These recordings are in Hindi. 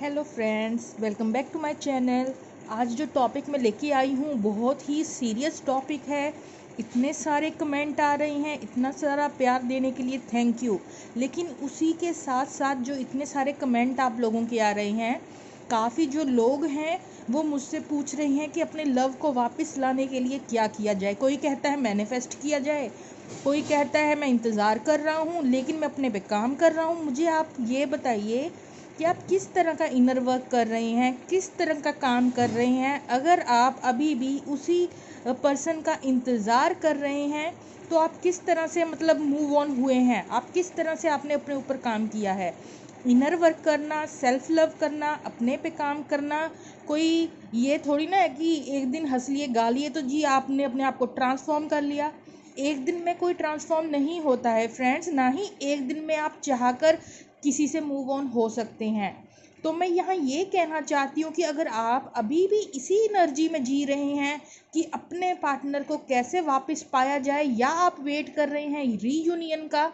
Hello friends, welcome back to my channel. आज जो टॉपिक मैं लेके आई हूँ बहुत ही सीरियस टॉपिक है। इतने सारे कमेंट आ रहे हैं, इतना सारा प्यार देने के लिए थैंक यू। लेकिन उसी के साथ साथ जो इतने सारे कमेंट आप लोगों के आ रहे हैं, काफ़ी जो लोग हैं वो मुझसे पूछ रहे हैं कि अपने लव को वापस लाने के लिए क्या किया जाए। कोई कहता है मैनिफेस्ट किया जाए, कोई कहता है मैं इंतज़ार कर रहा हूँ लेकिन मैं अपने पे काम कर रहा हूँ। मुझे आप ये बताइए कि आप किस तरह का इनर वर्क कर रहे हैं, किस तरह का काम कर रहे हैं। अगर आप अभी भी उसी पर्सन का इंतज़ार कर रहे हैं तो आप किस तरह से मूव ऑन हुए हैं, आप किस तरह से आपने अपने ऊपर काम किया है। इनर वर्क करना, सेल्फ लव करना, अपने पे काम करना, कोई ये थोड़ी ना है कि एक दिन हंस लिए गा लिए तो जी आपने अपने आप को ट्रांसफॉर्म कर लिया। एक दिन में कोई ट्रांसफॉर्म नहीं होता है फ्रेंड्स, ना ही एक दिन में आप चाहकर किसी से मूव ऑन हो सकते हैं। तो मैं यहाँ ये कहना चाहती हूँ कि अगर आप अभी भी इसी एनर्जी में जी रहे हैं कि अपने पार्टनर को कैसे वापस पाया जाए, या आप वेट कर रहे हैं रीयूनियन का,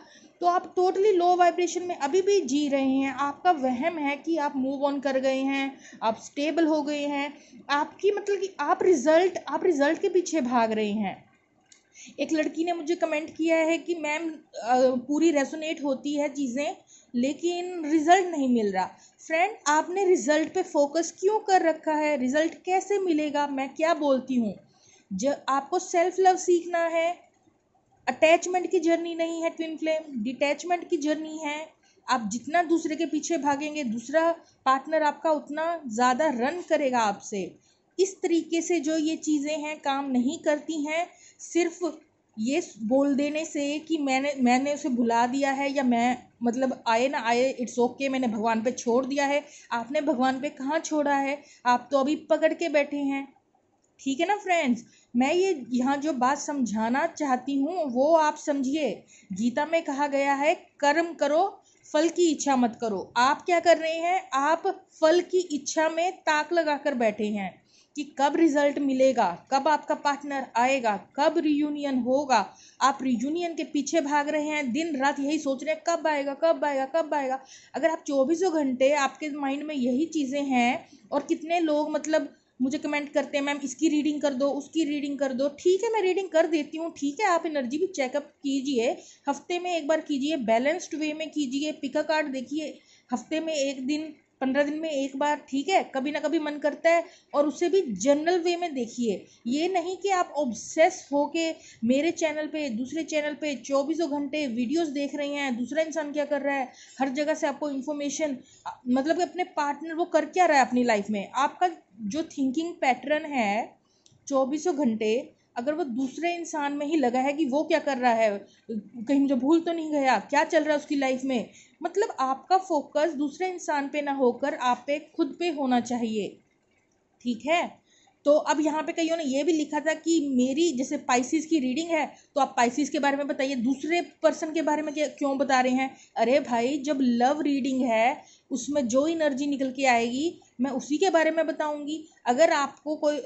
तो आप टोटली लो वाइब्रेशन में अभी भी जी रहे हैं। आपका वहम है कि आप मूव ऑन कर गए हैं, आप स्टेबल हो गए हैं। आपकी कि आप रिजल्ट के पीछे भाग रहे हैं। एक लड़की ने मुझे कमेंट किया है कि मैम पूरी रेजोनेट होती है चीज़ें लेकिन रिजल्ट नहीं मिल रहा। फ्रेंड, आपने रिजल्ट पे फोकस क्यों कर रखा है? रिजल्ट कैसे मिलेगा? मैं क्या बोलती हूँ, जब आपको सेल्फ लव सीखना है, अटैचमेंट की जर्नी नहीं है ट्विन फ्लेम, डिटैचमेंट की जर्नी है। आप जितना दूसरे के पीछे भागेंगे, दूसरा पार्टनर आपका उतना ज़्यादा रन करेगा आपसे। इस तरीके से जो ये चीज़ें हैं काम नहीं करती हैं। सिर्फ ये बोल देने से कि मैंने उसे भुला दिया है, या मैं आए ना आए इट्स ओके, मैंने भगवान पे छोड़ दिया है। आपने भगवान पे कहाँ छोड़ा है? आप तो अभी पकड़ के बैठे हैं। ठीक है ना फ्रेंड्स, मैं ये यहाँ जो बात समझाना चाहती हूँ वो आप समझिए। गीता में कहा गया है कर्म करो, फल की इच्छा मत करो। आप क्या कर रहे हैं? आप फल की इच्छा में ताक लगाकर बैठे हैं कि कब रिजल्ट मिलेगा, कब आपका पार्टनर आएगा, कब रियूनियन होगा। आप रियूनियन के पीछे भाग रहे हैं, दिन रात यही सोच रहे हैं कब आएगा, कब आएगा, कब आएगा। अगर आप चौबीसों घंटे आपके माइंड में यही चीज़ें हैं, और कितने लोग मुझे कमेंट करते हैं मैम इसकी रीडिंग कर दो, उसकी रीडिंग कर दो। ठीक है, मैं रीडिंग कर देती हूँ। ठीक है, आप एनर्जी भी चेकअप कीजिए, हफ्ते में एक बार कीजिए, बैलेंस्ड वे में कीजिए, पिका कार्ड देखिए हफ्ते में एक दिन, 15 दिन में एक बार। ठीक है, कभी ना कभी मन करता है, और उसे भी जनरल वे में देखिए। ये नहीं कि आप ऑब्सेस होके मेरे चैनल पे, दूसरे चैनल पे चौबीसों घंटे वीडियोस देख रहे हैं दूसरा इंसान क्या कर रहा है, हर जगह से आपको इन्फॉर्मेशन, कि अपने पार्टनर वो कर क्या रहा है अपनी लाइफ में। आपका जो थिंकिंग पैटर्न है चौबीसों घंटे, अगर वो दूसरे इंसान में ही लगा है कि वो क्या कर रहा है, कहीं मुझे भूल तो नहीं गया, क्या चल रहा है उसकी लाइफ में, आपका फोकस दूसरे इंसान पे ना होकर आप पे खुद पे होना चाहिए। ठीक है, तो अब यहाँ पे कईयों ने ये भी लिखा था कि मेरी जैसे पाइसिस की रीडिंग है तो आप पाइसिस के बारे में बताइए, दूसरे पर्सन के बारे में क्यों बता रहे हैं? अरे भाई, जब लव रीडिंग है उसमें जो एनर्जी निकल के आएगी मैं उसी के बारे में बताऊंगी। अगर आपको कोई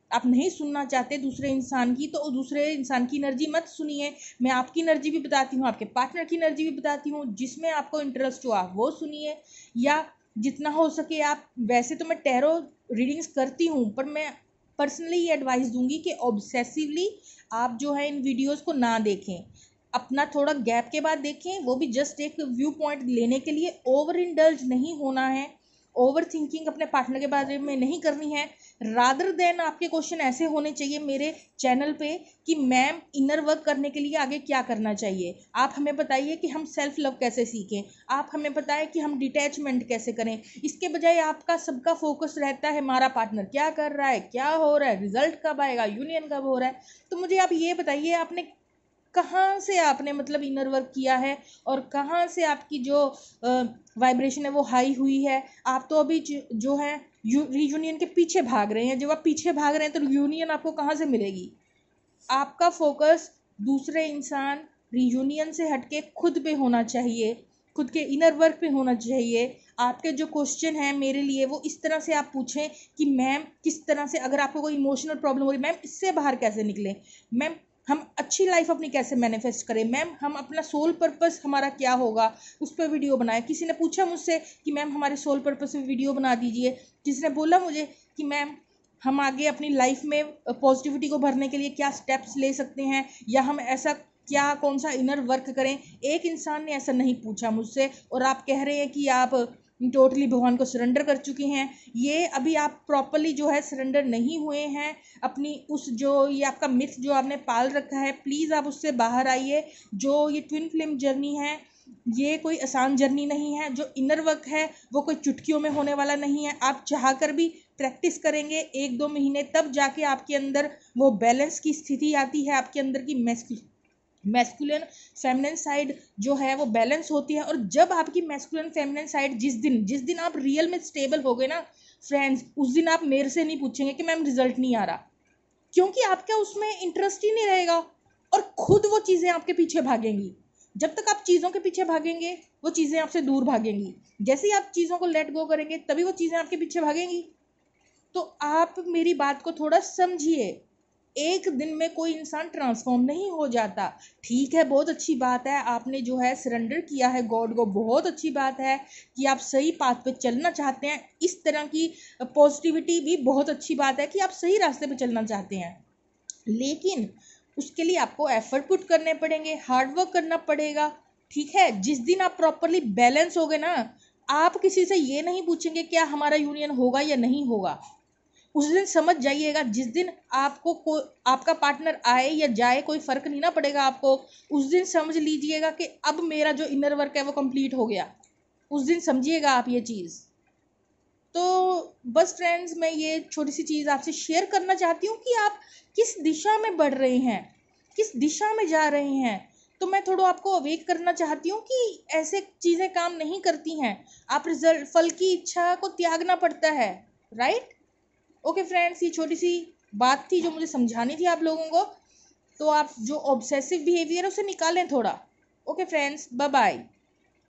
आप नहीं सुनना चाहते दूसरे इंसान की, तो दूसरे इंसान की एनर्जी मत सुनिए। मैं आपकी एनर्जी भी बताती हूँ, आपके पार्टनर की एनर्जी भी बताती हूँ, जिसमें आपको इंटरेस्ट हो आप वो सुनिए। या जितना हो सके आप, वैसे तो मैं टैरो रीडिंग्स करती हूँ पर मैं पर्सनली ये एडवाइस दूंगी कि ऑब्सेसिवली आप जो है इन वीडियोस को ना देखें। अपना थोड़ा गैप के बाद देखें, वो भी जस्ट एक व्यू पॉइंट लेने के लिए। ओवर इंडल्ज नहीं होना है, ओवर थिंकिंग अपने पार्टनर के बारे में नहीं करनी है। रादर देन आपके क्वेश्चन ऐसे होने चाहिए मेरे चैनल पे कि मैम इनर वर्क करने के लिए आगे क्या करना चाहिए, आप हमें बताइए कि हम सेल्फ लव कैसे सीखें, आप हमें बताएं कि हम डिटैचमेंट कैसे करें। इसके बजाय आपका सबका फोकस रहता है हमारा पार्टनर क्या कर रहा है, क्या हो रहा है, रिजल्ट कब आएगा, यूनियन कब हो रहा है। तो मुझे आप ये बताइए, आपने कहाँ से आपने इनर वर्क किया है, और कहाँ से आपकी जो वाइब्रेशन है वो हाई हुई है। आप तो अभी जो है रीयूनियन के पीछे भाग रहे हैं। जब आप पीछे भाग रहे हैं तो रीयूनियन आपको कहाँ से मिलेगी? आपका फोकस दूसरे इंसान, रीयूनियन से हटके खुद पे होना चाहिए, खुद के इनर वर्क पे होना चाहिए। आपके जो क्वेश्चन है मेरे लिए वो इस तरह से आप पूछें कि मैम किस तरह से, अगर आपको कोई इमोशनल प्रॉब्लम हो रही, मैम इससे बाहर कैसे निकलें, मैम हम अच्छी लाइफ अपनी कैसे मैनिफेस्ट करें मैम, हम अपना सोल पर्पस हमारा क्या होगा उस पर वीडियो बनाए। किसी ने पूछा मुझसे कि मैम हमारे सोल पर्पस पे वीडियो बना दीजिए। किसी ने बोला मुझे कि मैम हम आगे अपनी लाइफ में पॉजिटिविटी को भरने के लिए क्या स्टेप्स ले सकते हैं, या हम ऐसा क्या कौन सा इनर वर्क करें। एक इंसान ने ऐसा नहीं पूछा मुझसे, और आप कह रहे हैं कि आप टोटली भगवान को सरेंडर कर चुके हैं। ये अभी आप प्रॉपरली जो है सरेंडर नहीं हुए हैं अपनी उस जो ये आपका मिथ जो आपने पाल रखा है, प्लीज़ आप उससे बाहर आइए। जो ये ट्विन फ्लेम जर्नी है ये कोई आसान जर्नी नहीं है। जो इनर वर्क है वो कोई चुटकियों में होने वाला नहीं है। आप चाह कर भी प्रैक्टिस करेंगे 1-2 महीने, तब जाके आपके अंदर वो बैलेंस की स्थिति आती है, आपके अंदर की मैस्कुलिन फेमिनिन साइड जो है वो बैलेंस होती है। और जब आपकी मैस्कुलिन फेमिनिन साइड जिस दिन आप रियल में स्टेबल हो गए ना फ्रेंड्स, उस दिन आप मेरे से नहीं पूछेंगे कि मैम रिजल्ट नहीं आ रहा, क्योंकि आपका उसमें इंटरेस्ट ही नहीं रहेगा और खुद वो चीज़ें आपके पीछे भागेंगी। जब तक आप चीज़ों के पीछे भागेंगे वो चीज़ें आपसे दूर भागेंगी। जैसे ही आप चीज़ों को लेट गो करेंगे तभी वो चीज़ें आपके पीछे भागेंगी। तो आप मेरी बात को थोड़ा समझिए। एक दिन में कोई इंसान ट्रांसफॉर्म नहीं हो जाता। ठीक है, बहुत अच्छी बात है आपने जो है सरेंडर किया है गॉड को, बहुत अच्छी बात है कि आप सही पाथ पे चलना चाहते हैं। इस तरह की पॉजिटिविटी भी बहुत अच्छी बात है कि आप सही रास्ते पे चलना चाहते हैं, लेकिन उसके लिए आपको एफर्ट पुट करने पड़ेंगे, हार्ड वर्क करना पड़ेगा। ठीक है, जिस दिन आप प्रॉपरली बैलेंस हो गए ना, आप किसी से ये नहीं पूछेंगे क्या हमारा यूनियन होगा या नहीं होगा। उस दिन समझ जाइएगा, जिस दिन आपको आपका पार्टनर आए या जाए कोई फर्क नहीं ना पड़ेगा आपको। उस दिन समझ लीजिएगा कि अब मेरा जो इनर वर्क है वो कंप्लीट हो गया। उस दिन समझिएगा आप ये चीज़। तो बस फ्रेंड्स, मैं ये छोटी सी चीज़ आपसे शेयर करना चाहती हूँ कि आप किस दिशा में बढ़ रहे हैं, किस दिशा में जा रहे हैं। तो मैं थोड़ा आपको अवेक करना चाहती हूँ कि ऐसे चीज़ें काम नहीं करती हैं। आप रिजल्ट फल की इच्छा को त्यागना पड़ता है, राइट। ओके फ्रेंड्स, ये छोटी सी बात थी जो मुझे समझानी थी आप लोगों को। तो आप जो ऑब्सेसिव बिहेवियर है उसे निकालें थोड़ा। Okay friends, bye bye.